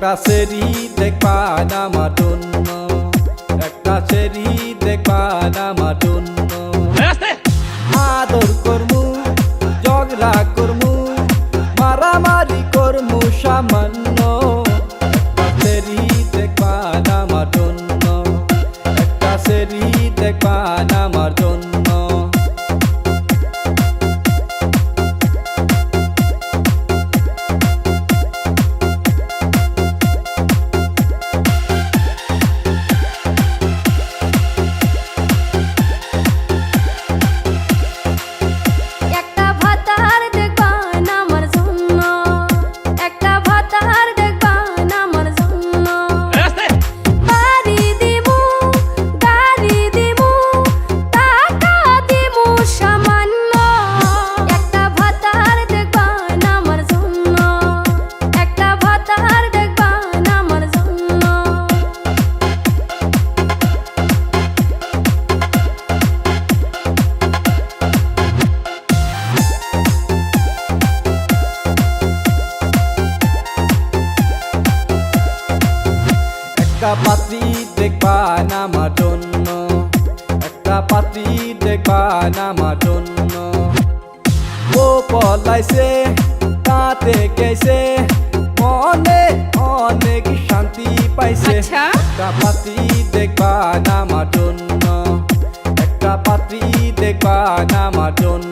একটা সেরি দেখবা আমার জন্য, একটা সেরি দেখবা আমার জন্য। আদর করমু, ঝগড়া করমু, মারামারি করমু সামান্য। একটা সেরি দেখবা আমার জন্য, একটা সেরি দেখবা আমার জন্য। একটা পাত্রী দেখবা আমার জন্য, একটা পাত্রী দেখবা আমার জন্য। ও পলাইছে তাতে গেছে, মনে অনেক শান্তি পাইছে। একটা পাত্রী দেখবা আমার জন্য, একটা পাত্রী দেখবা আমার জন্য।